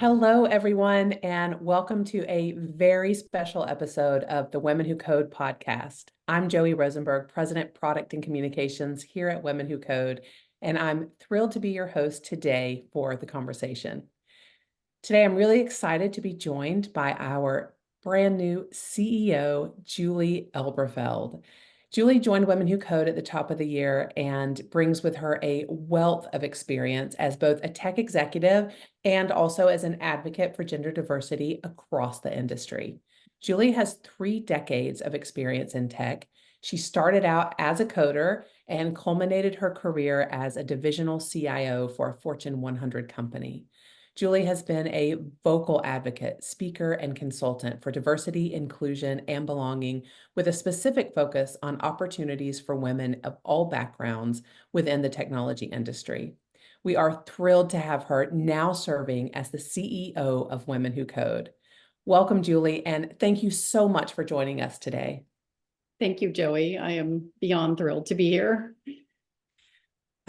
Hello, everyone, and welcome to a very special episode of the Women Who Code podcast. I'm Julie Rosenberg, President, Product and Communications here at Women Who Code, and I'm thrilled to be your host today for the conversation. Today, I'm really excited to be joined by our brand new CEO, Julie Elberfeld. Julie joined Women Who Code at the top of the year and brings with her a wealth of experience as both a tech executive and also as an advocate for gender diversity across the industry. Julie has 3 decades of experience in tech. She started out as a coder and culminated her career as a divisional CIO for a Fortune 100 company. Julie has been a vocal advocate, speaker, and consultant for diversity, inclusion, and belonging, with a specific focus on opportunities for women of all backgrounds within the technology industry. We are thrilled to have her now serving as the CEO of Women Who Code. Welcome, Julie, and thank you so much for joining us today. Thank you, Joey. I am beyond thrilled to be here.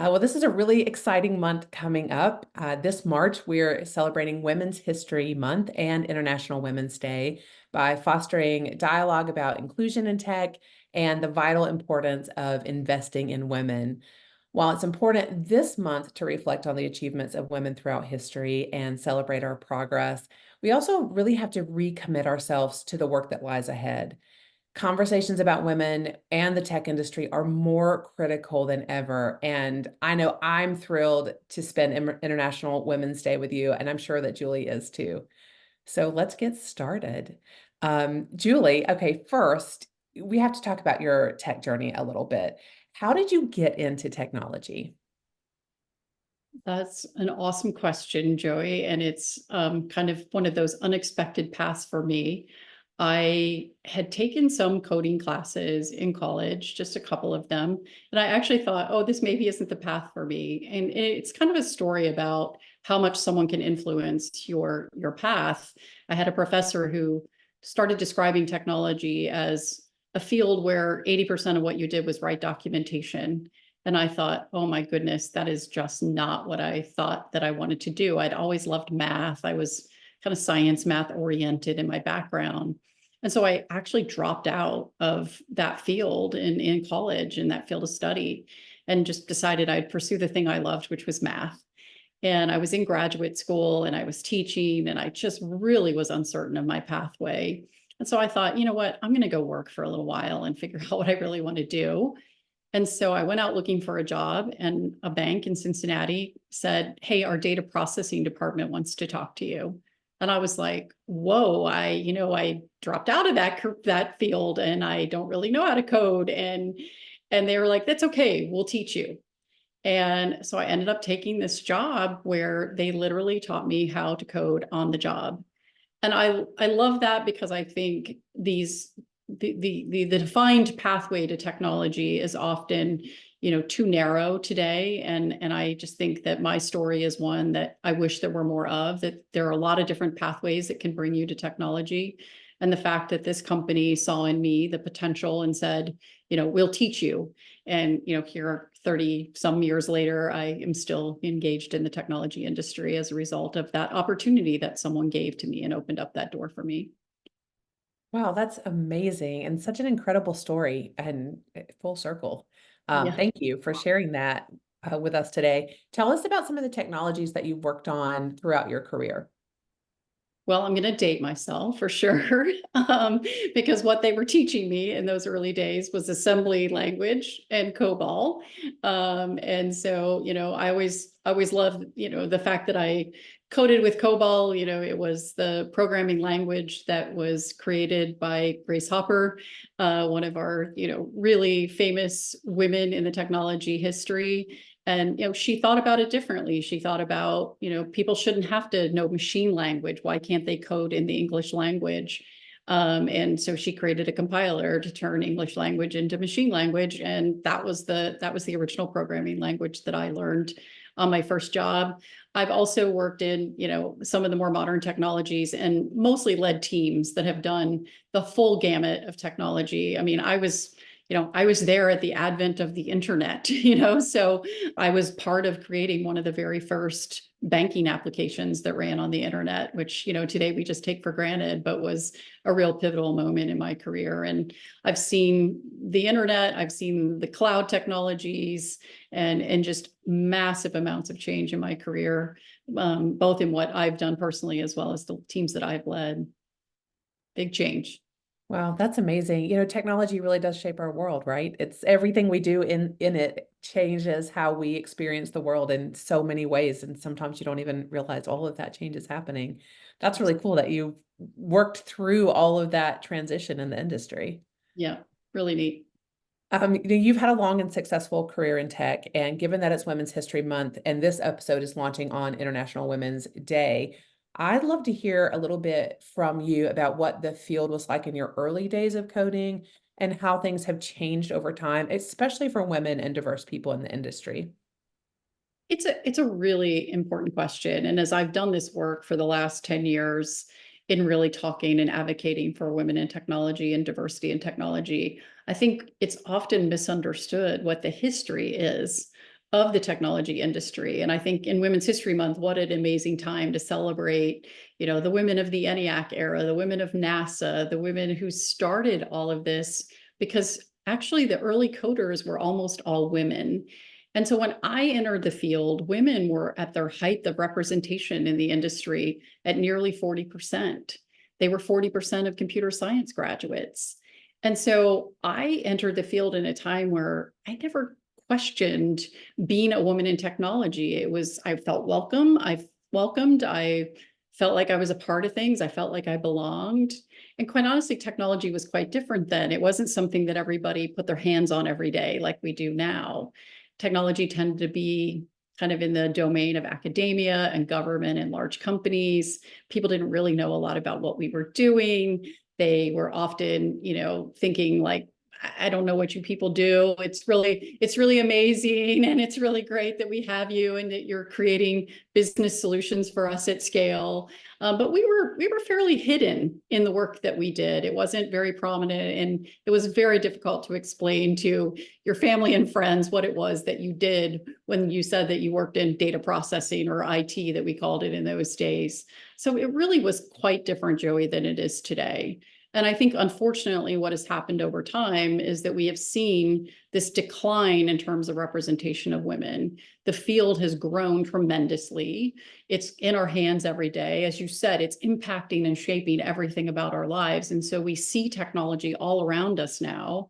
Well, this is a really exciting month coming up. This March, we're celebrating Women's History Month and International Women's Day by fostering dialogue about inclusion in tech and the vital importance of investing in women. While it's important this month to reflect on the achievements of women throughout history and celebrate our progress, we also really have to recommit ourselves to the work that lies ahead. Conversations about women and the tech industry are more critical than ever. And I know I'm thrilled to spend International Women's Day with you, and I'm sure that Julie is too. So let's get started. Julie, okay, first, we have to talk about your tech journey a little bit. How did you get into technology? That's an awesome question, Joey. And it's kind of one of those unexpected paths for me. I had taken some coding classes in college, just a couple of them. And I actually thought, oh, this maybe isn't the path for me. And it's kind of a story about how much someone can influence your path. I had a professor who started describing technology as a field where 80% of what you did was write documentation. And I thought, oh my goodness, that is just not what I thought that I wanted to do. I'd always loved math. I was kind of science, math oriented in my background. And so I actually dropped out of that field in college, in that field of study, and just decided I'd pursue the thing I loved, which was math. And I was in graduate school and I was teaching, and I just really was uncertain of my pathway. And so I thought, you know what, I'm going to go work for a little while and figure out what I really want to do. And so I went out looking for a job, and a bank in Cincinnati said, hey, our data processing department wants to talk to you. And I was like, whoa, I dropped out of that field and I don't really know how to code. And they were like, that's okay, we'll teach you. And so I ended up taking this job where they literally taught me how to code on the job. And I love that, because I think the defined pathway to technology is often, too narrow today. And I just think that my story is one that I wish there were more of, that there are a lot of different pathways that can bring you to technology. And the fact that this company saw in me the potential and said, we'll teach you. And, here 30 some years later, I am still engaged in the technology industry as a result of that opportunity that someone gave to me and opened up that door for me. Wow, that's amazing and such an incredible story and full circle. Yeah. Thank you for sharing that with us today. Tell us about some of the technologies that you've worked on throughout your career. Well, I'm going to date myself for sure, because what they were teaching me in those early days was assembly language and COBOL. And so, I always loved, the fact that I coded with COBOL. It was the programming language that was created by Grace Hopper, one of our, really famous women in the technology history. And, she thought about it differently. She thought about, people shouldn't have to know machine language. Why can't they code in the English language? And so she created a compiler to turn English language into machine language. And that was the original programming language that I learned on my first job. I've also worked in, some of the more modern technologies, and mostly led teams that have done the full gamut of technology. I mean, I was there at the advent of the internet, so I was part of creating one of the very first banking applications that ran on the internet, which, today we just take for granted, but was a real pivotal moment in my career. And I've seen the internet, I've seen the cloud technologies, and just massive amounts of change in my career, both in what I've done personally as well as the teams that I've led. Big change. Wow, that's amazing. Technology really does shape our world, right? It's everything we do in it changes how we experience the world in so many ways. And sometimes you don't even realize all of that change is happening. That's really cool that you worked through all of that transition in the industry. Yeah, really neat. You've had a long and successful career in tech, and given that it's Women's History Month and this episode is launching on International Women's Day, I'd love to hear a little bit from you about what the field was like in your early days of coding and how things have changed over time, especially for women and diverse people in the industry. It's a really important question. And as I've done this work for the last 10 years in really talking and advocating for women in technology and diversity in technology, I think it's often misunderstood what the history is of the technology industry. And I think in Women's History Month, what an amazing time to celebrate, the women of the ENIAC era, the women of NASA, the women who started all of this, because actually the early coders were almost all women. And so when I entered the field, women were at their height of representation in the industry at nearly 40%. They were 40% of computer science graduates. And so I entered the field in a time where I never questioned being a woman in technology. I felt welcome. I welcomed. I felt like I was a part of things. I felt like I belonged. And quite honestly, technology was quite different then. It wasn't something that everybody put their hands on every day like we do now. Technology tended to be kind of in the domain of academia and government and large companies. People didn't really know a lot about what we were doing. They were often, thinking like, I don't know what you people do. It's really amazing. And it's really great that we have you and that you're creating business solutions for us at scale. But we were fairly hidden in the work that we did. It wasn't very prominent, and it was very difficult to explain to your family and friends what it was that you did when you said that you worked in data processing, or IT that we called it in those days. So it really was quite different, Joey, than it is today. And I think, unfortunately, what has happened over time is that we have seen this decline in terms of representation of women. The field has grown tremendously. It's in our hands every day. As you said, it's impacting and shaping everything about our lives. And so we see technology all around us now.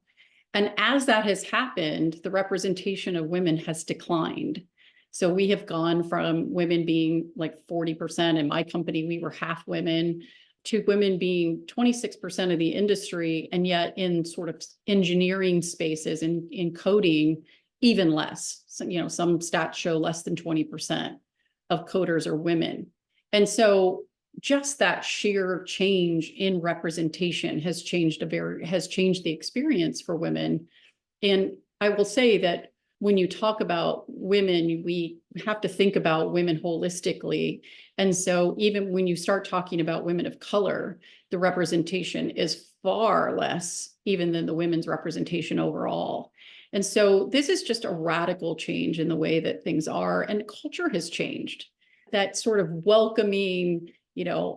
And as that has happened, the representation of women has declined. So we have gone from women being like 40%. In my company, we were half women, to women being 26% of the industry, and yet in sort of engineering spaces and in coding, even less. So, some stats show less than 20% of coders are women. And so just that sheer change in representation has changed the experience for women. And I will say that when you talk about women, we have to think about women holistically. And so even when you start talking about women of color, the representation is far less even than the women's representation overall. And so this is just a radical change in the way that things are, and culture has changed. That sort of welcoming,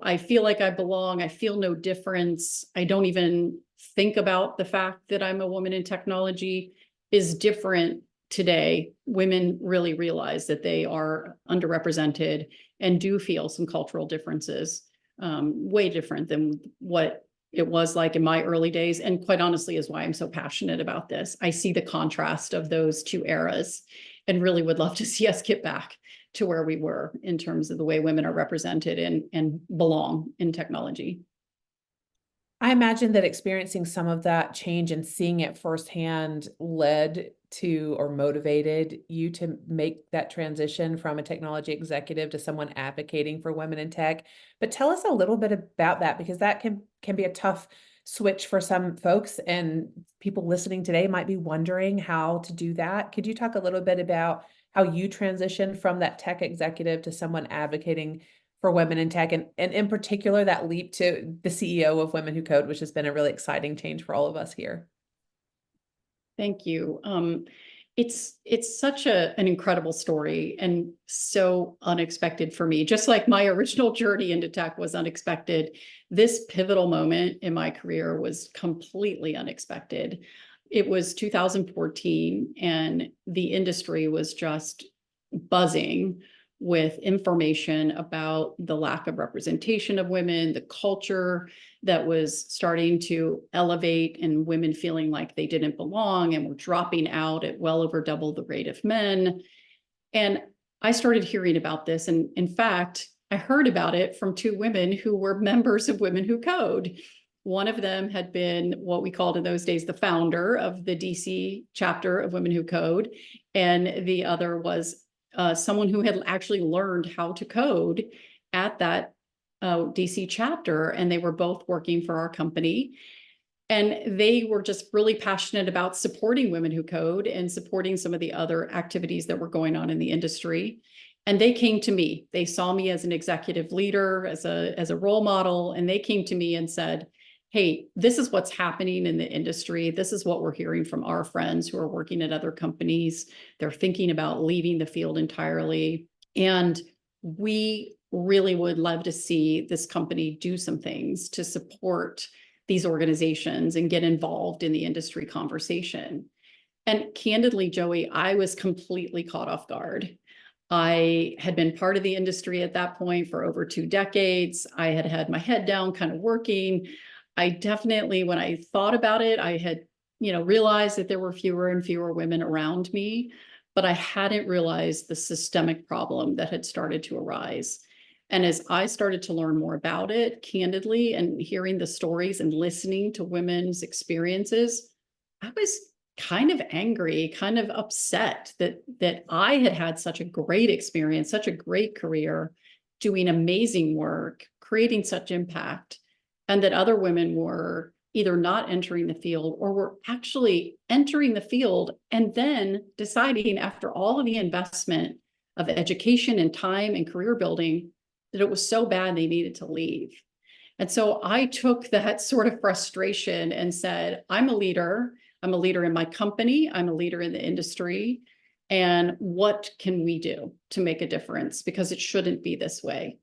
I feel like I belong, I feel no difference, I don't even think about the fact that I'm a woman in technology, is different today. Women really realize that they are underrepresented and do feel some cultural differences, way different than what it was like in my early days. And quite honestly, is why I'm so passionate about this. I see the contrast of those two eras and really would love to see us get back to where we were in terms of the way women are represented and belong in technology. I imagine that experiencing some of that change and seeing it firsthand led to or motivated you to make that transition from a technology executive to someone advocating for women in tech. But tell us a little bit about that, because that can be a tough switch for some folks, and people listening today might be wondering how to do that. Could you talk a little bit about how you transitioned from that tech executive to someone advocating for women in tech, and in particular that leap to the CEO of Women Who Code, which has been a really exciting change for all of us here? Thank you. it's such an incredible story and so unexpected for me. Just like my original journey into tech was unexpected, this pivotal moment in my career was completely unexpected. It was 2014, and the industry was just buzzing with information about the lack of representation of women, the culture that was starting to elevate, and women feeling like they didn't belong and were dropping out at well over double the rate of men. And I started hearing about this. And in fact, I heard about it from two women who were members of Women Who Code. One of them had been what we called in those days the founder of the DC chapter of Women Who Code. And the other was someone who had actually learned how to code at that DC chapter, and they were both working for our company. And they were just really passionate about supporting Women Who Code and supporting some of the other activities that were going on in the industry. And they came to me. They saw me as an executive leader, as a role model, and they came to me and said, hey, this is what's happening in the industry. This is what we're hearing from our friends who are working at other companies. They're thinking about leaving the field entirely. And we really would love to see this company do some things to support these organizations and get involved in the industry conversation. And candidly, Joey, I was completely caught off guard. I had been part of the industry at that point for over 2 decades. I had had my head down, kind of working. I definitely, when I thought about it, I had, realized that there were fewer and fewer women around me, but I hadn't realized the systemic problem that had started to arise. And as I started to learn more about it, candidly, and hearing the stories and listening to women's experiences, I was kind of angry, kind of upset that I had had such a great experience, such a great career, doing amazing work, creating such impact, and that other women were either not entering the field or were actually entering the field and then deciding, after all of the investment of education and time and career building, that it was so bad they needed to leave. And so I took that sort of frustration and said, I'm a leader. I'm a leader in my company. I'm a leader in the industry. And what can we do to make a difference? Because it shouldn't be this way.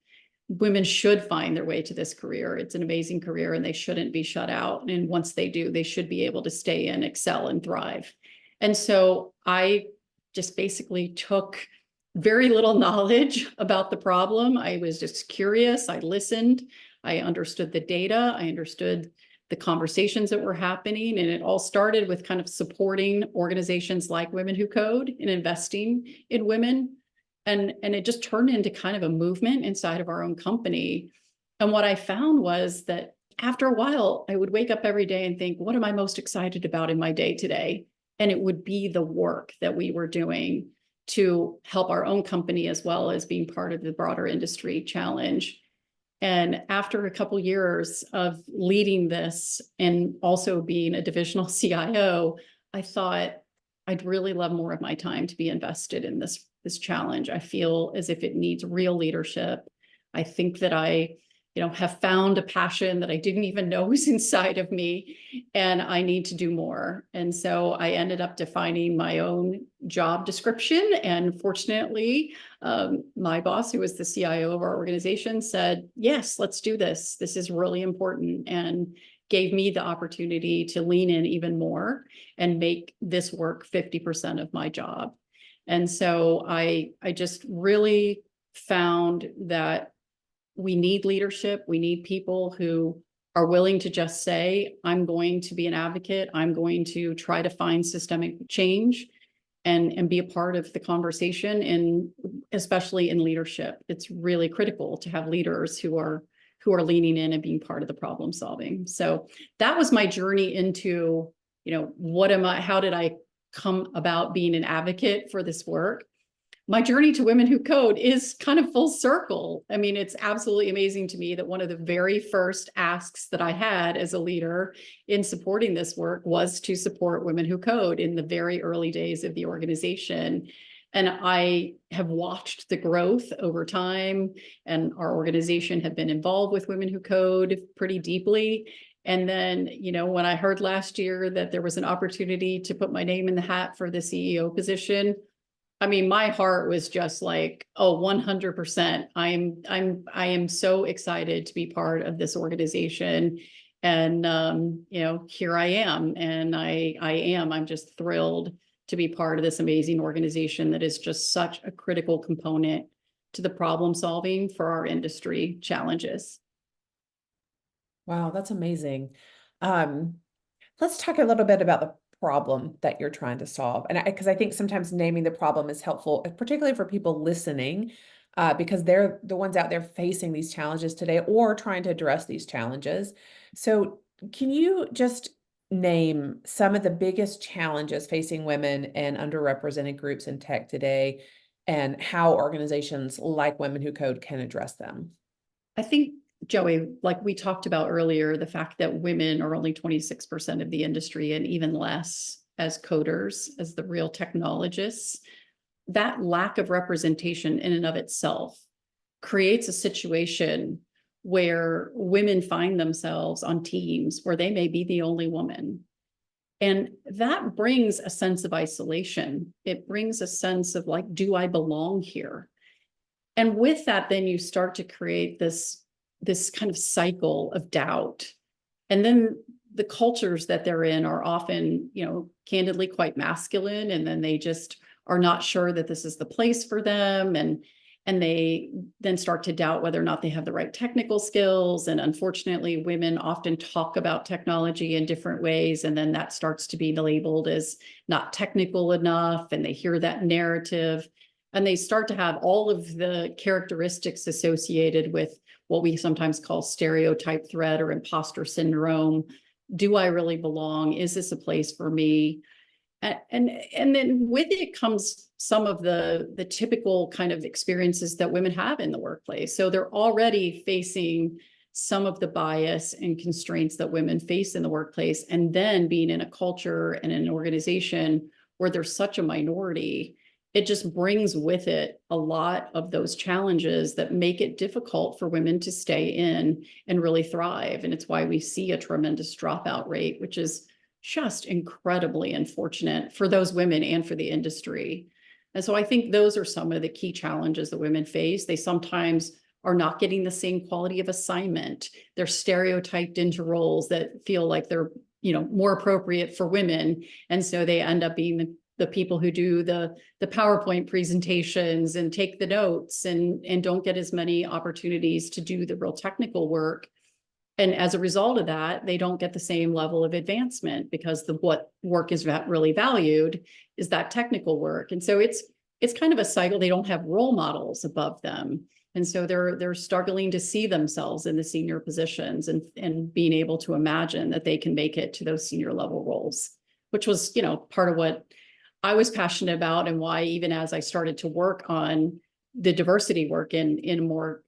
Women should find their way to this career. It's an amazing career, and they shouldn't be shut out. And once they do, they should be able to stay in, excel, and thrive. And so I just basically took very little knowledge about the problem. I was just curious. I listened. I understood the data. I understood the conversations that were happening. And it all started with kind of supporting organizations like Women Who Code and investing in women. And it just turned into kind of a movement inside of our own company. And what I found was that after a while, I would wake up every day and think, what am I most excited about in my day today? And it would be the work that we were doing to help our own company, as well as being part of the broader industry challenge. And after a couple of years of leading this and also being a divisional CIO, I thought I'd really love more of my time to be invested in this challenge. I feel as if it needs real leadership. I think that I, have found a passion that I didn't even know was inside of me, and I need to do more. And so I ended up defining my own job description. And fortunately, my boss, who was the CIO of our organization, said, yes, let's do this. This is really important, and gave me the opportunity to lean in even more and make this work 50% of my job. And so I just really found that we need leadership. We need people who are willing to just say, I'm going to be an advocate. I'm going to try to find systemic change and be a part of the conversation, and especially in leadership. It's really critical to have leaders who are leaning in and being part of the problem solving. So that was my journey into, how did I come about being an advocate for this work? My journey to Women Who Code is kind of full circle. I mean, it's absolutely amazing to me that one of the very first asks that I had as a leader in supporting this work was to support Women Who Code in the very early days of the organization. And I have watched the growth over time, and our organization had been involved with Women Who Code pretty deeply. And then, when I heard last year that there was an opportunity to put my name in the hat for the CEO position, I mean, my heart was just like, oh, 100%. I am so excited to be part of this organization. And, here I am. And I'm just thrilled to be part of this amazing organization that is just such a critical component to the problem solving for our industry challenges. Wow, that's amazing. Um, let's talk a little bit about the problem that you're trying to solve. And because I think sometimes naming the problem is helpful, particularly for people listening, because they're the ones out there facing these challenges today or trying to address these challenges. So, can you just name some of the biggest challenges facing women and underrepresented groups in tech today and how organizations like Women Who Code can address them? I think, Joey, like we talked about earlier, the fact that women are only 26% of the industry and even less as coders, as the real technologists, that lack of representation in and of itself creates a situation where women find themselves on teams where they may be the only woman. And that brings a sense of isolation. It brings a sense of like, do I belong here? And with that, then you start to create this kind of cycle of doubt. And then the cultures that they're in are often, candidly quite masculine. And then they just are not sure that this is the place for them. And they then start to doubt whether or not they have the right technical skills. And unfortunately, women often talk about technology in different ways. And then that starts to be labeled as not technical enough. And they hear that narrative. And they start to have all of the characteristics associated with what we sometimes call stereotype threat or imposter syndrome. Do I really belong? Is this a place for me? And then with it comes some of the typical kind of experiences that women have in the workplace. So they're already facing some of the bias and constraints that women face in the workplace. And then being in a culture and an organization where there's such a minority, it just brings with it a lot of those challenges that make it difficult for women to stay in and really thrive. And it's why we see a tremendous dropout rate, which is just incredibly unfortunate for those women and for the industry. And so I think those are some of the key challenges that women face. They sometimes are not getting the same quality of assignment. They're stereotyped into roles that feel like they're, more appropriate for women. And so they end up being the people who do the PowerPoint presentations and take the notes and don't get as many opportunities to do the real technical work. And as a result of that, they don't get the same level of advancement because what work is really valued is that technical work. And so it's kind of a cycle. They don't have role models above them. And so they're struggling to see themselves in the senior positions and being able to imagine that they can make it to those senior level roles, which was, part of what I was passionate about and why even as I started to work on the diversity work in a more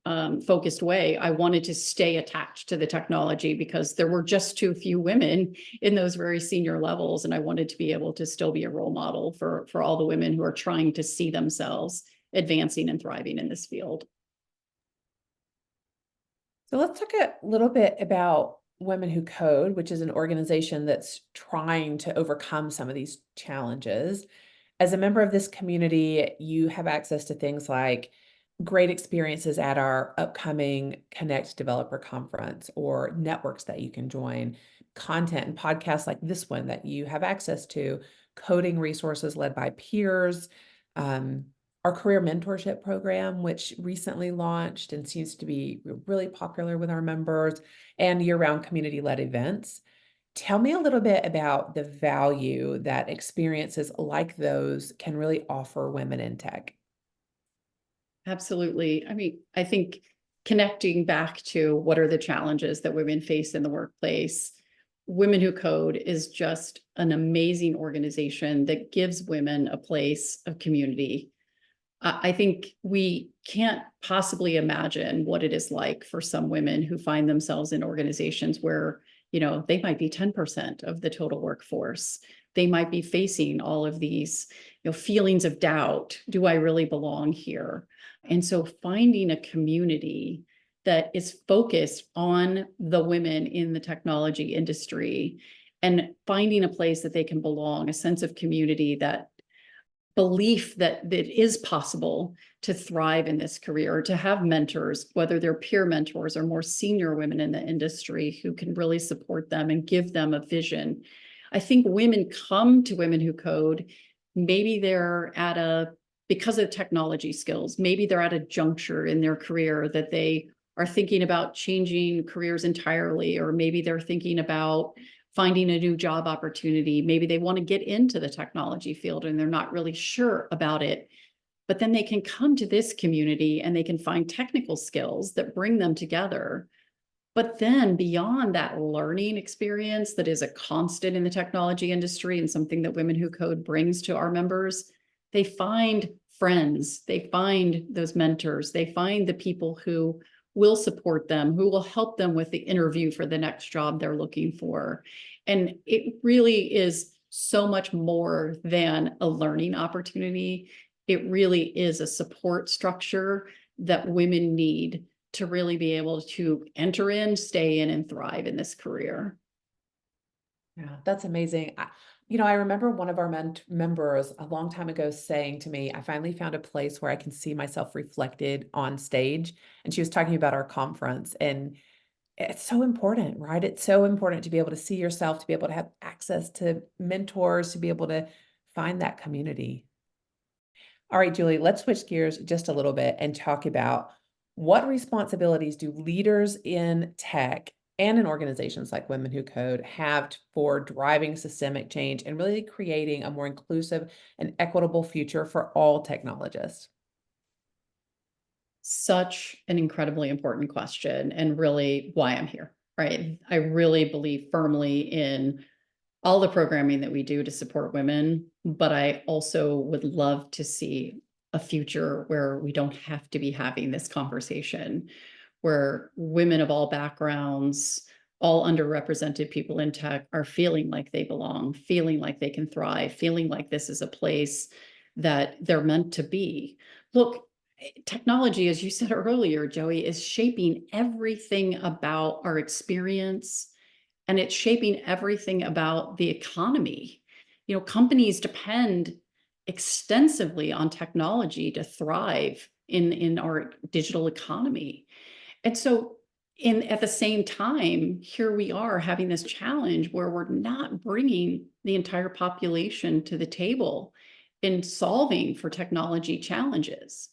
focused way, I wanted to stay attached to the technology because there were just too few women in those very senior levels. And I wanted to be able to still be a role model for all the women who are trying to see themselves advancing and thriving in this field. So let's talk a little bit about Women Who Code, which is an organization that's trying to overcome some of these challenges. As a member of this community, you have access to things like great experiences at our upcoming Connect Developer Conference or networks that you can join, content and podcasts like this one that you have access to, coding resources led by peers, our career mentorship program, which recently launched and seems to be really popular with our members, and year-round community-led events. Tell me a little bit about the value that experiences like those can really offer women in tech. Absolutely. I mean, I think connecting back to what are the challenges that women face in the workplace, Women Who Code is just an amazing organization that gives women a place of community. I think we can't possibly imagine what it is like for some women who find themselves in organizations where, they might be 10% of the total workforce. They might be facing all of these, feelings of doubt. Do I really belong here? And so finding a community that is focused on the women in the technology industry and finding a place that they can belong, a sense of community, that belief that it is possible to thrive in this career, to have mentors, whether they're peer mentors or more senior women in the industry who can really support them and give them a vision. I think women come to Women Who Code, maybe they're at because of technology skills, maybe they're at a juncture in their career that they are thinking about changing careers entirely, or maybe they're thinking about finding a new job opportunity. Maybe they want to get into the technology field and they're not really sure about it. But then they can come to this community and they can find technical skills that bring them together. But then beyond that learning experience that is a constant in the technology industry and something that Women Who Code brings to our members, they find friends, they find those mentors, they find the people who will support them, who will help them with the interview for the next job they're looking for. And it really is so much more than a learning opportunity. It really is a support structure that women need to really be able to enter in, stay in, and thrive in this career. Yeah, that's amazing. I remember one of our members a long time ago saying to me, I finally found a place where I can see myself reflected on stage. And she was talking about our conference, and it's so important, right? It's so important to be able to see yourself, to be able to have access to mentors, to be able to find that community. All right, Julie, let's switch gears just a little bit and talk about what responsibilities do leaders in tech and in organizations like Women Who Code have for driving systemic change and really creating a more inclusive and equitable future for all technologists? Such an incredibly important question, and really why I'm here, right? I really believe firmly in all the programming that we do to support women, but I also would love to see a future where we don't have to be having this conversation, where women of all backgrounds, all underrepresented people in tech are feeling like they belong, feeling like they can thrive, feeling like this is a place that they're meant to be. Look, technology, as you said earlier, Joey, is shaping everything about our experience, and it's shaping everything about the economy. Companies depend extensively on technology to thrive in our digital economy. And so at the same time, here we are having this challenge where we're not bringing the entire population to the table in solving for technology challenges.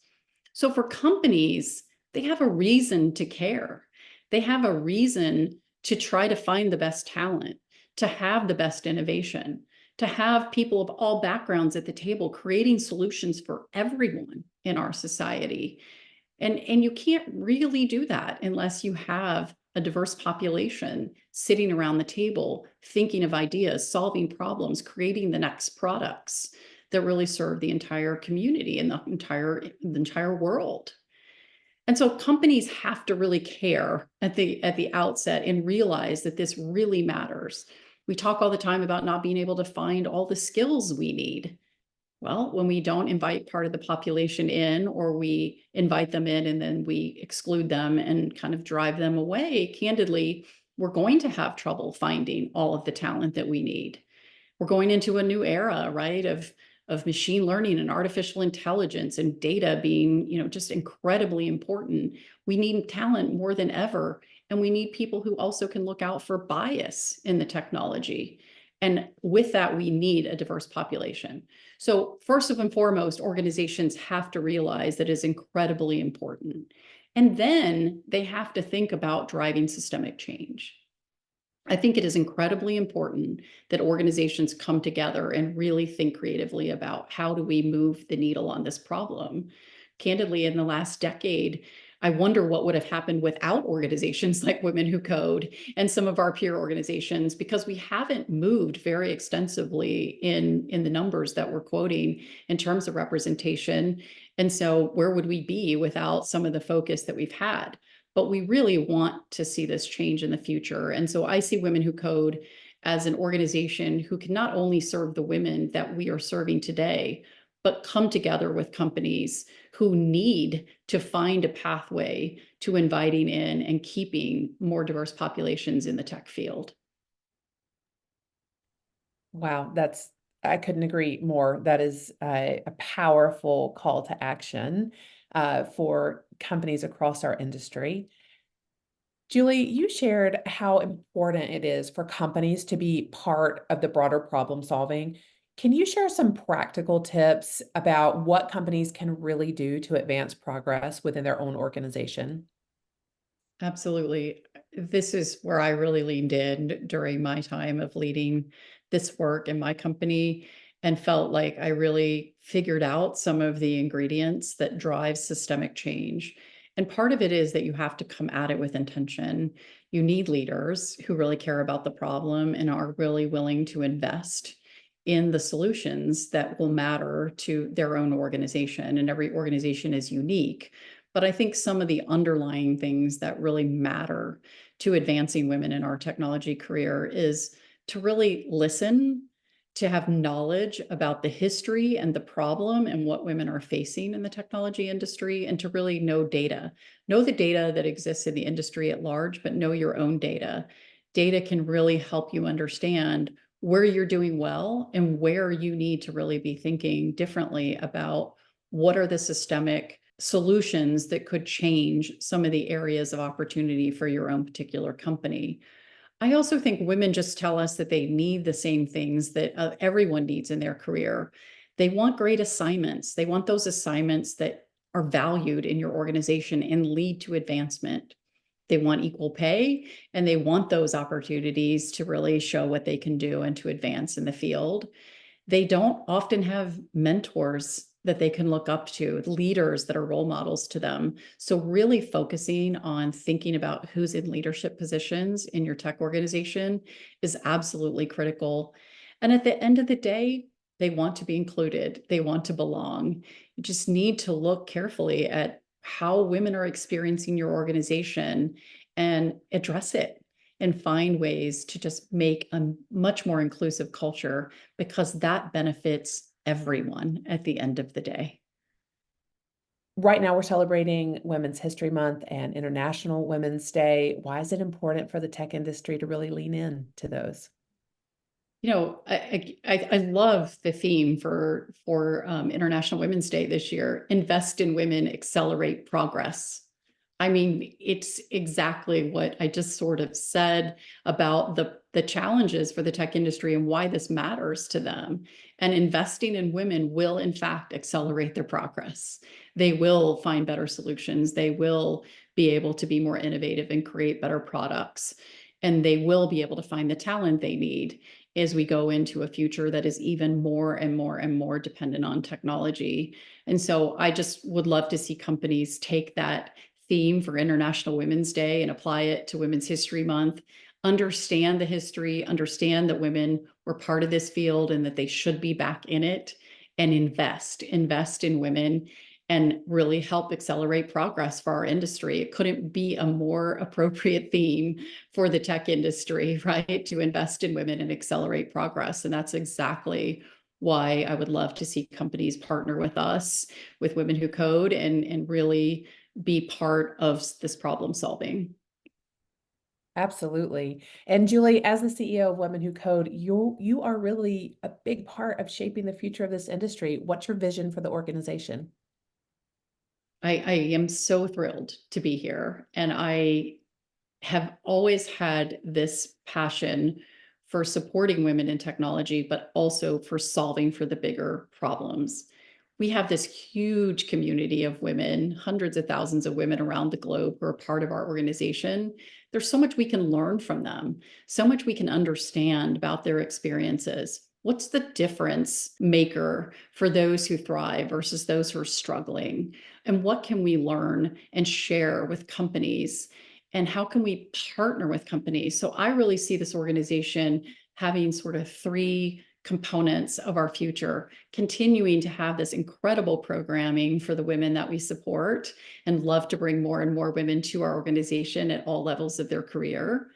So for companies, they have a reason to care. They have a reason to try to find the best talent, to have the best innovation, to have people of all backgrounds at the table creating solutions for everyone in our society. And you can't really do that unless you have a diverse population sitting around the table, thinking of ideas, solving problems, creating the next products that really serve the entire community and the entire world. And so companies have to really care at the outset and realize that this really matters. We talk all the time about not being able to find all the skills we need. Well, when we don't invite part of the population in, or we invite them in and then we exclude them and kind of drive them away, candidly, we're going to have trouble finding all of the talent that we need. We're going into a new era, right, of machine learning and artificial intelligence and data being, just incredibly important. We need talent more than ever, and we need people who also can look out for bias in the technology. And with that, we need a diverse population. So first and foremost, organizations have to realize that is incredibly important. And then they have to think about driving systemic change. I think it is incredibly important that organizations come together and really think creatively about how do we move the needle on this problem. Candidly, in the last decade, I wonder what would have happened without organizations like Women Who Code and some of our peer organizations, because we haven't moved very extensively in the numbers that we're quoting in terms of representation. And so where would we be without some of the focus that we've had? But we really want to see this change in the future. And so I see Women Who Code as an organization who can not only serve the women that we are serving today, but come together with companies who need to find a pathway to inviting in and keeping more diverse populations in the tech field. Wow, I couldn't agree more. That is a powerful call to action for companies across our industry. Julie, you shared how important it is for companies to be part of the broader problem solving. Can you share some practical tips about what companies can really do to advance progress within their own organization? Absolutely. This is where I really leaned in during my time of leading this work in my company and felt like I really figured out some of the ingredients that drive systemic change. And part of it is that you have to come at it with intention. You need leaders who really care about the problem and are really willing to invest in the solutions that will matter to their own organization. And every organization is unique. But I think some of the underlying things that really matter to advancing women in our technology career is to really listen, to have knowledge about the history and the problem and what women are facing in the technology industry, and to really know data. Know the data that exists in the industry at large, but know your own data. Data can really help you understand where you're doing well and where you need to really be thinking differently about what are the systemic solutions that could change some of the areas of opportunity for your own particular company. I also think women just tell us that they need the same things that everyone needs in their career. They want great assignments. They want those assignments that are valued in your organization and lead to advancement. They want equal pay, and they want those opportunities to really show what they can do and to advance in the field. They don't often have mentors that they can look up to, leaders that are role models to them. So really focusing on thinking about who's in leadership positions in your tech organization is absolutely critical. And at the end of the day, they want to be included. They want to belong. You just need to look carefully at how women are experiencing your organization and address it and find ways to just make a much more inclusive culture, because that benefits everyone at the end of the day. Right now, we're celebrating Women's History Month and International Women's Day. Why is it important for the tech industry to really lean in to those? You know, I love the theme for International Women's Day this year. Invest in women, accelerate progress. I mean, it's exactly what I just sort of said about the challenges for the tech industry and why this matters to them. And investing in women will, in fact, accelerate their progress. They will find better solutions. They will be able to be more innovative and create better products. And they will be able to find the talent they need as we go into a future that is even more and more and more dependent on technology. And so I just would love to see companies take that theme for International Women's Day and apply it to Women's History Month. Understand the history, understand that women were part of this field and that they should be back in it, and invest in women and really help accelerate progress for our industry. It couldn't be a more appropriate theme for the tech industry, right? To invest in women and accelerate progress. And that's exactly why I would love to see companies partner with us, with Women Who Code, and really be part of this problem solving. Absolutely. And Julie, as the CEO of Women Who Code, you are really a big part of shaping the future of this industry. What's your vision for the organization? I am so thrilled to be here. And I have always had this passion for supporting women in technology, but also for solving for the bigger problems. We have this huge community of women, hundreds of thousands of women around the globe who are part of our organization. There's so much we can learn from them, so much we can understand about their experiences. What's the difference maker for those who thrive versus those who are struggling? And what can we learn and share with companies? And how can we partner with companies? So I really see this organization having sort of three components of our future, continuing to have this incredible programming for the women that we support and love to bring more and more women to our organization at all levels of their career,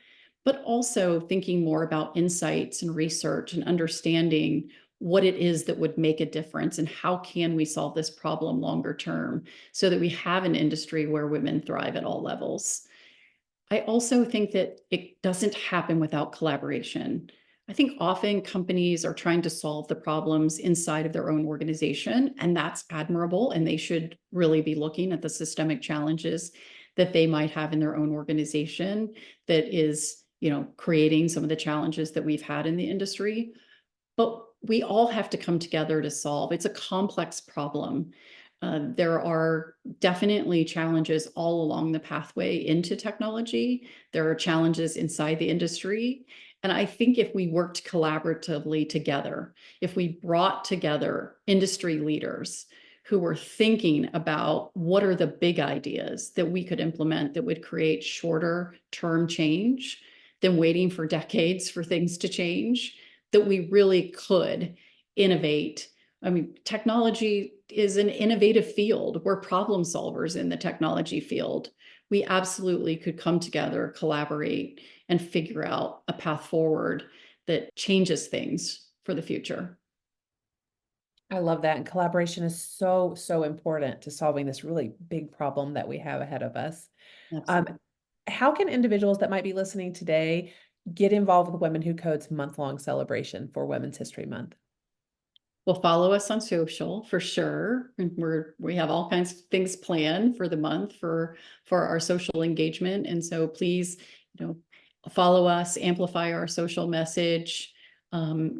but also thinking more about insights and research and understanding what it is that would make a difference and how can we solve this problem longer term so that we have an industry where women thrive at all levels. I also think that it doesn't happen without collaboration. I think often companies are trying to solve the problems inside of their own organization, and that's admirable. And they should really be looking at the systemic challenges that they might have in their own organization that is, creating some of the challenges that we've had in the industry. But we all have to come together to solve. It's a complex problem. There are definitely challenges all along the pathway into technology. There are challenges inside the industry. And I think if we worked collaboratively together, if we brought together industry leaders who were thinking about what are the big ideas that we could implement that would create shorter term change than waiting for decades for things to change, that we really could innovate. I mean, technology is an innovative field. We're problem solvers in the technology field. We absolutely could come together, collaborate, and figure out a path forward that changes things for the future. I love that. And collaboration is so, so important to solving this really big problem that we have ahead of us. Absolutely. How can individuals that might be listening today get involved with Women Who Code's month-long celebration for Women's History Month? Well, follow us on social for sure. And we have all kinds of things planned for the month for our social engagement. And so please, follow us, amplify our social message,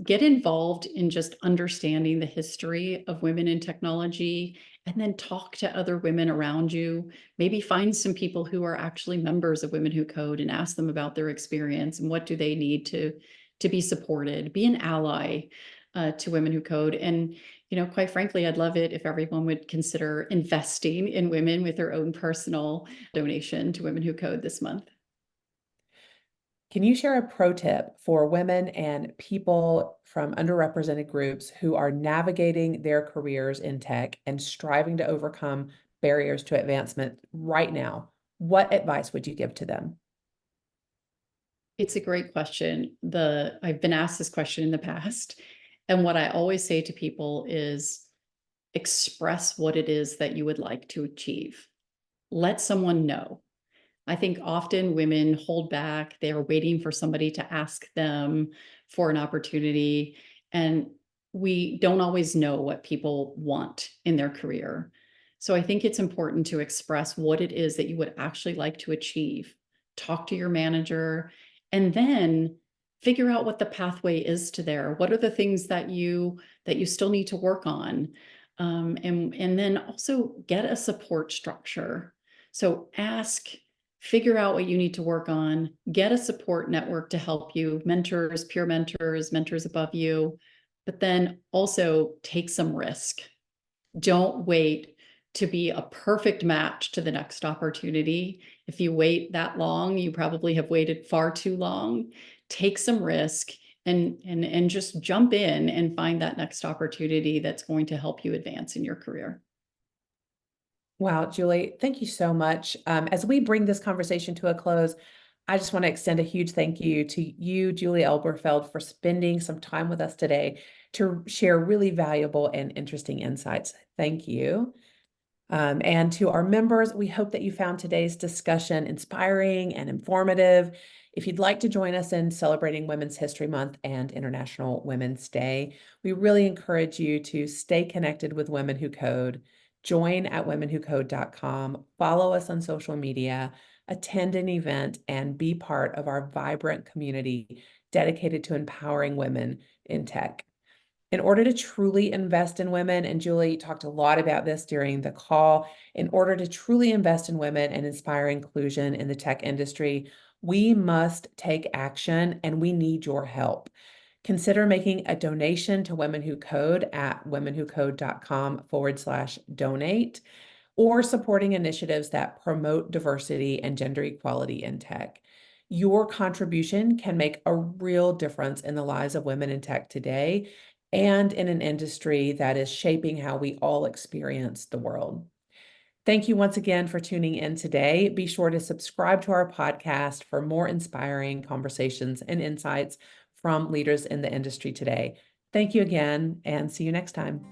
get involved in just understanding the history of women in technology, and then talk to other women around you. Maybe find some people who are actually members of Women Who Code and ask them about their experience and what do they need to be supported. Be an ally to Women Who Code. And, quite frankly, I'd love it if everyone would consider investing in women with their own personal donation to Women Who Code this month. Can you share a pro tip for women and people from underrepresented groups who are navigating their careers in tech and striving to overcome barriers to advancement right now? What advice would you give to them? It's a great question. I've been asked this question in the past. And what I always say to people is express what it is that you would like to achieve. Let someone know. I think often women hold back. They are waiting for somebody to ask them for an opportunity. And we don't always know what people want in their career. So I think it's important to express what it is that you would actually like to achieve. Talk to your manager and then figure out what the pathway is to there. What are the things that you still need to work on? And then also get a support structure. So figure out what you need to work on, get a support network to help you, mentors, peer mentors, mentors above you, but then also take some risk. Don't wait to be a perfect match to the next opportunity. If you wait that long, you probably have waited far too long. Take some risk and just jump in and find that next opportunity that's going to help you advance in your career. Wow, Julie, thank you so much. As we bring this conversation to a close, I just want to extend a huge thank you to you, Julie Elberfeld, for spending some time with us today to share really valuable and interesting insights. Thank you. And to our members, we hope that you found today's discussion inspiring and informative. If you'd like to join us in celebrating Women's History Month and International Women's Day, we really encourage you to stay connected with Women Who Code. Join at womenwhocode.com, follow us on social media, attend an event, and be part of our vibrant community dedicated to empowering women in tech. In order to truly invest in women, and Julie talked a lot about this during the call, in order to truly invest in women and inspire inclusion in the tech industry, we must take action and we need your help. Consider making a donation to Women Who Code at womenwhocode.com/donate, or supporting initiatives that promote diversity and gender equality in tech. Your contribution can make a real difference in the lives of women in tech today and in an industry that is shaping how we all experience the world. Thank you once again for tuning in today. Be sure to subscribe to our podcast for more inspiring conversations and insights from leaders in the industry today. Thank you again, and see you next time.